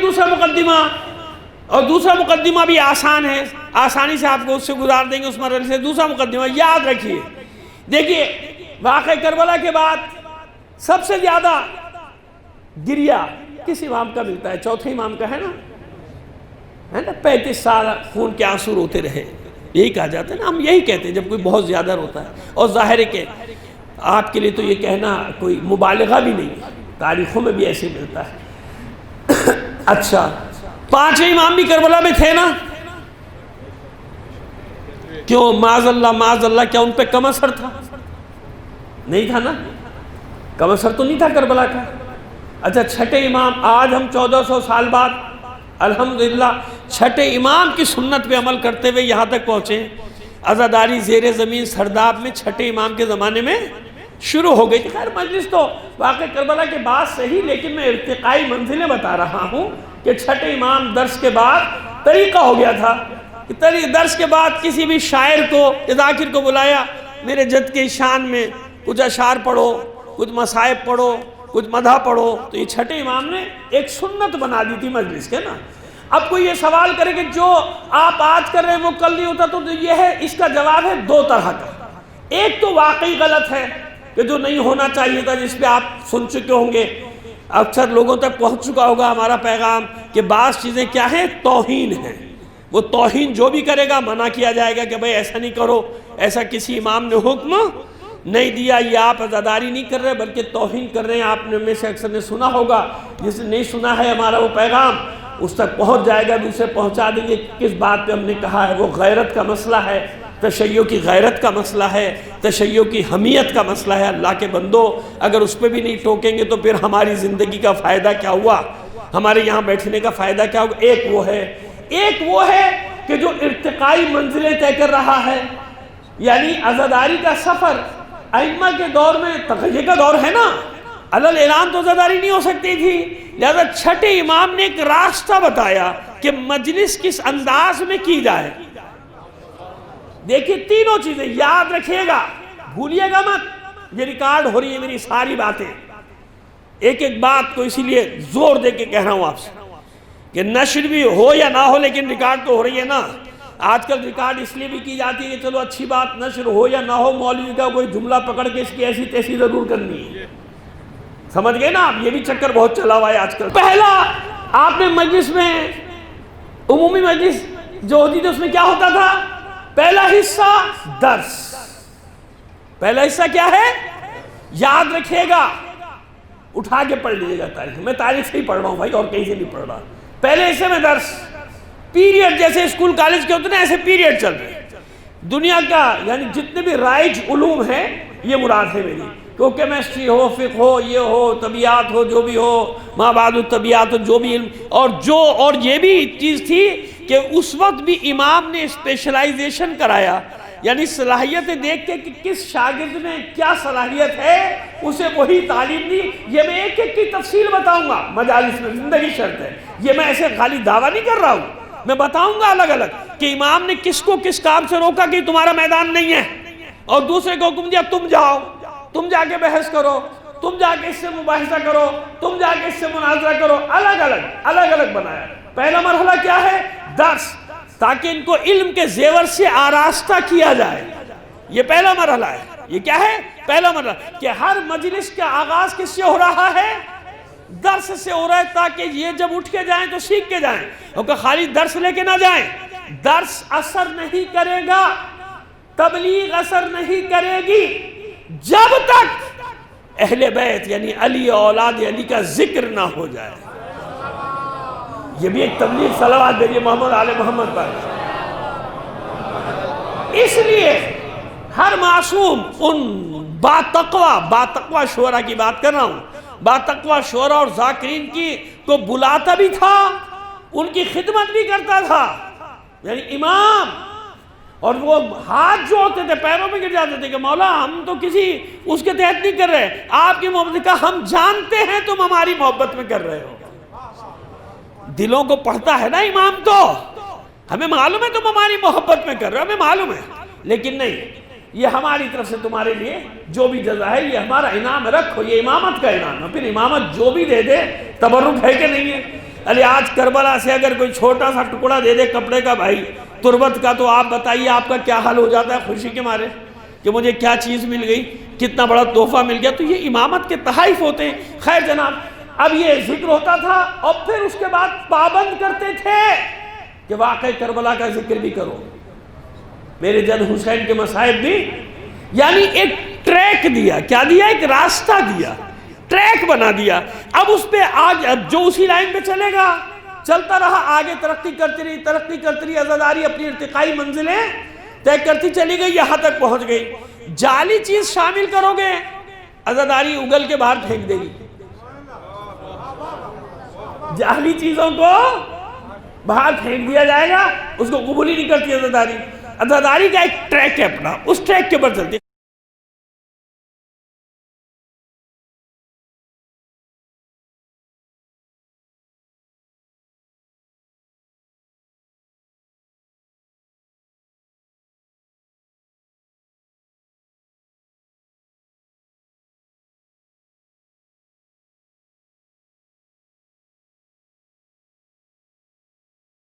دوسرا مقدمہ، اور دوسرا مقدمہ بھی آسان ہے، آسانی سے آپ کو اس سے گزار دیں گے اس مرحلے سے۔ دوسرا مقدمہ یاد رکھیے، دیکھیے واقعہ کربلا کے بعد سب سے زیادہ گریہ کس امام کا ملتا ہے؟ چوتھے امام کا ہے نا، 35 سال خون کے آنسو روتے رہے، یہی کہا جاتا ہے نا، ہم یہی کہتے ہیں جب کوئی بہت زیادہ روتا ہے۔ اور ظاہر ہے کہ آپ کے لیے تو یہ کہنا کوئی مبالغہ بھی نہیں ہے، تاریخوں میں بھی ایسے ملتا ہے۔ اچھا، 5 امام بھی کربلا میں تھے نا؟ کیوں؟ معاذ اللہ، کیا ان پہ کم اثر تھا؟ نہیں تھا نا، کم اثر تو نہیں تھا کربلا کا۔ اچھا، 6 امام، آج ہم 1400 سال بعد الحمدللہ 6 امام کی سنت پہ عمل کرتے ہوئے یہاں تک پہنچے۔ عزاداری زیر زمین سرداب میں 6 امام کے زمانے میں شروع ہو گئی تھی۔ خیر مجلس تو واقع کربلا کے بعد صحیح، لیکن میں ارتقائی منزلیں بتا رہا ہوں کہ 6 امام درس کے بعد طریقہ ہو گیا تھا۔ درس کے بعد کسی بھی شاعر کو یا ذاکر کو بلایا، میرے جد کے شان میں کچھ اشعار پڑھو، کچھ مصائب پڑھو، کچھ مدح پڑھو، تو یہ 6 امام نے ایک سنت بنا دی تھی مجلس کے نا۔ اب کوئی یہ سوال کرے کہ جو آپ آج کر رہے ہیں وہ کل نہیں ہوتا، تو یہ ہے، اس کا جواب ہے 2 طرح کا۔ ایک تو واقعی غلط ہے کہ جو نہیں ہونا چاہیے تھا، جس پہ آپ سن چکے ہوں گے، اکثر لوگوں تک پہنچ چکا ہوگا ہمارا پیغام، کہ بعض چیزیں کیا ہیں؟ توہین ہیں۔ وہ توہین جو بھی کرے گا منع کیا جائے گا کہ بھئی ایسا نہیں کرو، ایسا کسی امام نے حکم نہیں دیا، یہ آپ عزاداری نہیں کر رہے بلکہ توہین کر رہے ہیں۔ آپ نے میں سے اکثر نے سنا ہوگا، جس نے نہیں سنا ہے ہمارا وہ پیغام اس تک پہنچ جائے گا، دوسرے پہنچا دیں گے کس بات پہ ہم نے کہا ہے۔ وہ غیرت کا مسئلہ ہے، تشیع کی غیرت کا مسئلہ ہے، تشیع کی حمیت کا مسئلہ ہے۔ اللہ کے بندو، اگر اس پہ بھی نہیں ٹوکیں گے تو پھر ہماری زندگی کا فائدہ کیا ہوا؟ ہمارے یہاں بیٹھنے کا فائدہ کیا ہوگا؟ ایک وہ ہے کہ جو ارتقائی منزلیں طے کر رہا ہے، یعنی عزاداری کا سفر ائمہ کے دور میں تغیر کا دور ہے نا، علل اعلان تو عزاداری نہیں ہو سکتی تھی، لہذا 6 امام نے ایک راستہ بتایا کہ مجلس کس انداز میں کی جائے۔ دیکھیے تینوں چیزیں یاد رکھیے گا، بھولیے گا مت۔ یہ ریکارڈ ہو رہی ہے میری ساری باتیں، ایک ایک بات کو اسی لیے زور دے کے کہہ رہا ہوں آپ سے کہ نشر بھی ہو یا نہ ہو لیکن ریکارڈ تو ہو رہی ہے نا۔ آج کل ریکارڈ اس لیے بھی کی جاتی ہے کہ چلو اچھی بات، نشر ہو یا نہ ہو، مولوی کا کوئی جملہ پکڑ کے اس کی ایسی تیسی ضرور کرنی ہے۔ سمجھ گئے نا آپ؟ یہ بھی چکر بہت چلا ہوا ہے آج کل۔ پہلا آپ نے مجلس میں، عمومی مجلس جو ہوتی تھی اس میں کیا ہوتا تھا؟ پہلا حصہ درس۔ پہلا حصہ کیا ہے؟ یاد رکھیے گا، اٹھا کے پڑھ لیجیے گا تاریخ۔ میں تاریخ سے ہی پڑھ رہا ہوں بھائی، اور کہیں سے نہیں پڑھ رہا۔ پہلے حصے میں درس، پیریڈ جیسے اسکول کالج کے ہوتے ہیں ایسے پیریڈ چل رہے ہیں۔ دنیا کا یعنی جتنے بھی رائج علوم ہیں یہ مراد ہے میری، کہ کیمسٹری ہو، فقہ ہو، یہ ہو، طبیعات ہو، جو بھی ہو، ما بعد الطبیعات ہو، جو بھی علم، اور یہ بھی چیز تھی کہ اس وقت بھی امام نے اسپیشلائزیشن کرایا، یعنی صلاحیتیں دیکھ کے کہ کس شاگرد میں کیا صلاحیت ہے اسے وہی تعلیم دی۔ یہ میں ایک ایک کی تفصیل بتاؤں گا مجالس میں، زندگی شرط ہے، یہ میں ایسے خالی دعویٰ نہیں کر رہا ہوں، میں بتاؤں گا الگ الگ کہ امام نے کس کو کس کام سے روکا کہ تمہارا میدان نہیں ہے، اور دوسرے کو حکم دیا تم جاؤ، تم جا کے بحث کرو، تم جا کے اس سے مباحثہ کرو، تم جا کے اس سے مناظرہ کرو، الگ الگ بنایا۔ پہلا مرحلہ کیا ہے؟ درس، تاکہ ان کو علم کے زیور سے آراستہ کیا جائے، یہ پہلا مرحلہ ہے۔ یہ کیا ہے؟ پہلا مرحلہ کہ ہر مجلس کا آغاز کس سے ہو رہا ہے؟ درس سے ہو رہا ہے، تاکہ یہ جب اٹھ کے جائیں تو سیکھ کے جائیں، کیونکہ خالی درس لے کے نہ جائیں۔ درس اثر نہیں کرے گا، تبلیغ اثر نہیں کرے گی جب تک اہل بیت یعنی علی اولاد علی کا ذکر نہ ہو جائے۔ یہ بھی ایک تبلیغ، صلوات بھیجیے محمد آل محمد پر۔ اس لیے ہر معصوم ان باتقوی شعراء کی بات کر رہا ہوں، باتقوی شعراء اور ذاکرین کی کو بلاتا بھی تھا، ان کی خدمت بھی کرتا تھا، یعنی امام، اور وہ ہاتھ جوڑتے تھے، پیروں میں گر جاتے تھے کہ مولا ہم تو کسی اس کے تحت نہیں کر رہے، آپ کی محبت کا ہم جانتے ہیں تم ہماری محبت میں کر رہے ہو۔ دلوں کو پڑھتا ہے نا امام، تو ہمیں معلوم ہے تم ہماری محبت میں کر رہے ہو، ہمیں معلوم ہے، لیکن نہیں، یہ ہماری طرف سے تمہارے لیے جو بھی جزا ہے یہ ہمارا انعام رکھو، یہ امامت کا انعام ہے۔ پھر امامت جو بھی دے دے تبرک ہے کہ نہیں ہے؟ علی آج کربلا سے اگر کوئی چھوٹا سا ٹکڑا دے دے کپڑے کا بھائی تربت کا، تو آپ بتائیے آپ کا کیا حال ہو جاتا ہے خوشی کے مارے کہ مجھے کیا چیز مل گئی، کتنا بڑا تحفہ مل گیا۔ تو یہ امامت کے تحائف ہوتے ہیں۔ خیر جناب، اب یہ ذکر ہوتا تھا اور پھر اس کے بعد پابند کرتے تھے کہ واقعی کربلا کا ذکر بھی کرو، میرے جد حسین کے مصائب بھی، یعنی ایک ٹریک دیا، کیا دیا؟ ایک راستہ دیا، ٹریک بنا دیا۔ اب اس پہ آج جو اسی لائن پہ چلے گا، چلتا رہا، آگے ترقی کرتی رہی، عزاداری اپنی ارتقائی منزلیں طے کرتی چلی گئی، یہاں تک پہنچ گئی۔ جعلی چیز شامل کرو گے، عزاداری اگل کے باہر پھینک دے گی۔ جعلی چیزوں کو باہر پھینک دیا جائے گا، اس کو قبول ہی نہیں کرتی عزاداری۔ عزاداری کا ایک ٹریک ہے اپنا، اس ٹریک کے پر چلتی